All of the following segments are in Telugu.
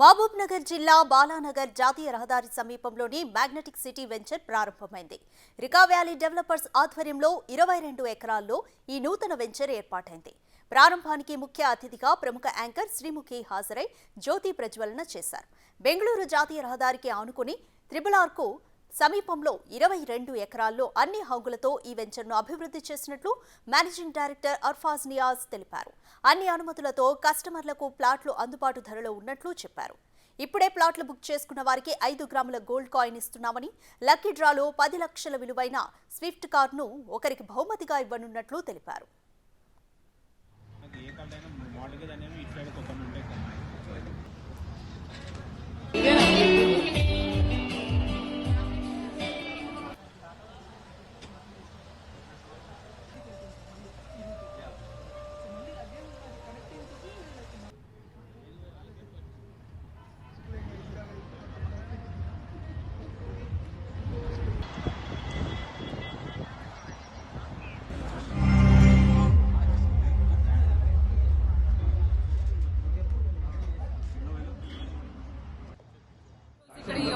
మహబూబ్ నగర్ జిల్లా బాలానగర్ జాతీయ రహదారి సమీపంలోని మ్యాగ్నెటిక్ సిటీ వెంచర్ ప్రారంభమైంది. రికా వ్యాలీ డెవలపర్స్ ఆధ్వర్యంలో 22 ఎకరాల్లో ఈ నూతన వెంచర్ ఏర్పాటైంది. ప్రారంభానికి ముఖ్య అతిథిగా ప్రముఖ యాంకర్ శ్రీముఖి హాజరై జ్యోతి ప్రజ్వలన చేశారు. బెంగళూరు జాతీయ రహదారికి ఆనుకుని త్రిబుల్-ఆర్కు సమీపంలో 22 ఎకరాల్లో అన్ని హంగులతో ఈ వెంచర్ను అభివృద్ధి చేసినట్లు మేనేజింగ్ డైరెక్టర్ అర్ఫాజ్ నియాజ్ తెలిపారు. అన్ని అనుమతులతో కస్టమర్లకు ప్లాట్లు అందుబాటు ధరలో ఉన్నట్లు చెప్పారు. ఇప్పుడే ప్లాట్లు బుక్ చేసుకున్న వారికి 5 గ్రాముల గోల్డ్ కాయిన్ ఇస్తున్నామని, లక్కీ డ్రాలో 10 లక్షల విలువైన స్విఫ్ట్ కార్ను ఒకరికి బహుమతిగా ఇవ్వనున్నట్లు తెలిపారు.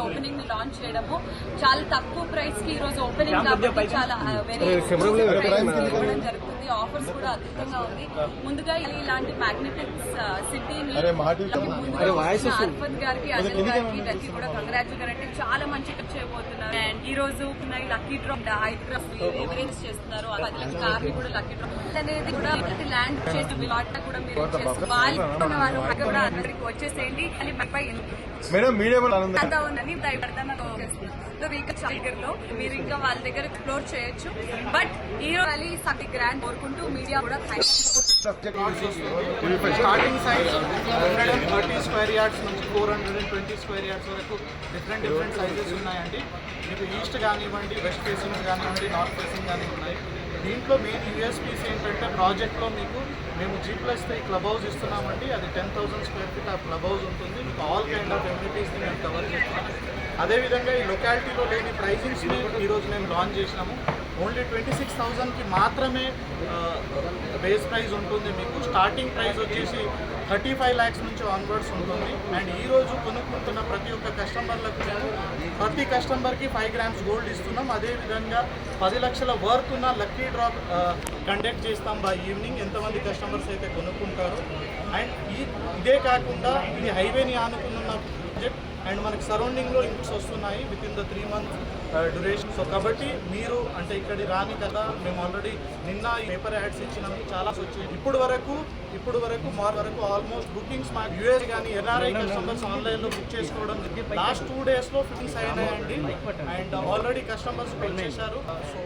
ఓపెనింగ్ ని లాంచ్ చేయడము చాలా తక్కువ ప్రైస్ కి ఈ రోజు ఓపెనింగ్ కాబట్టి చాలా ఇవ్వడం జరుగుతుంది. ఆఫర్స్ కూడా అద్భుతంగా ఉంది. ముందుగా ఇలాంటి మ్యాగ్నెటిక్ సిటీని అర్ఫద్ గారికి, అనిల్ గారికి, డక్కి కూడా కంగ్రాచులేట్. చాలా మంచి చేయబోతున్నారు. అండ్ ఈ రోజు లక్కీ డ్రా 5 గ్రామ్స్ ఎవరేజ్ చేస్తున్నారు. 10 లక్షల కార్ ని కూడా లక్కీ డ్రా అనేది కూడా ల్యాండ్ చేసి ప్లాట్ కూడా మీరు చేసుకున్న వాళ్ళు కూడా అందరికి వచ్చేసేయండి. ఉందని లో మీరు ఇంకా వాళ్ళ దగ్గర ఎక్స్ప్లోర్ చేయొచ్చు. బట్ ఈ రోజు సబ్జెక్ట్ గ్రాండ్ కోరుకుంటూ మీడియా కూడా స్టార్టింగ్ సైజ్ 130 స్క్వేర్ యార్డ్స్ నుంచి 420 స్క్వేర్ యార్డ్స్ వరకు డిఫరెంట్ సైజెస్ ఉన్నాయండి. మీకు ఈస్ట్ కానివ్వండి, వెస్ట్ ఫేసింగ్ కానివ్వండి, నార్త్ ఫేసింగ్ కానీ ఉన్నాయి. దీంట్లో మెయిన్ యూఎస్పీస్ ఏంటంటే ప్రాజెక్ట్లో మేము G+3 క్లబ్ హౌస్ ఇస్తున్నామండి. అది 10,000 స్క్వేర్ ఫీట్ ఆ క్లబ్ హౌస్ ఉంటుంది. మీకు ఆల్ కైండ్ ఆఫ్ ఎమ్యూనిటీస్ని మేము కవర్ చేస్తున్నాం. అదేవిధంగా ఈ లొకాలిటీలో లేని ప్రైజింగ్స్ని ఈరోజు మేము లాంచ్ చేసినాము. ఓన్లీ 26,000కి మాత్రమే బేస్ ప్రైస్ ఉంటుంది. మీకు స్టార్టింగ్ ప్రైస్ వచ్చేసి 35 lakhs నుంచి ఆన్వర్డ్స్ ఉంటుంది. అండ్ ఈరోజు కొనుక్కుంటున్న ప్రతి ఒక్క కస్టమర్లకు ప్రతి కస్టమర్కి 5 గ్రామ్స్ గోల్డ్ ఇస్తున్నాం. అదేవిధంగా 10 లక్షల వర్త్ ఉన్న లక్కీ డ్రా కండక్ట్ చేస్తాం బై ఈవినింగ్, ఎంతమంది కస్టమర్స్ అయితే కొనుక్కుంటారు. అండ్ ఇదే కాకుండా ఇది హైవేని ఆనుకున్న ప్రాజెక్ట్. అండ్ మనకి సరౌండింగ్లో లింక్స్ వస్తున్నాయి with in the 3 months duration. So కాబట్టి మీరు అంటే ఇక్కడి రాని కదా, మేము ఆల్రెడీ నిన్న పేపర్ యాడ్స్ ఇచ్చినాము, చాలా వచ్చాయి. ఇప్పుడు వరకు ఆల్మోస్ట్ బుకింగ్స్ మా యూఎస్ కానీ ఎన్ఆర్ఐ కస్టమర్స్ ఆన్లైన్లో బుక్ చేసుకోవడం లాస్ట్ 2 daysలో ఫినిష్ అయినాయండి. అండ్ ఆల్రెడీ కస్టమర్స్ పే చేశారు. సో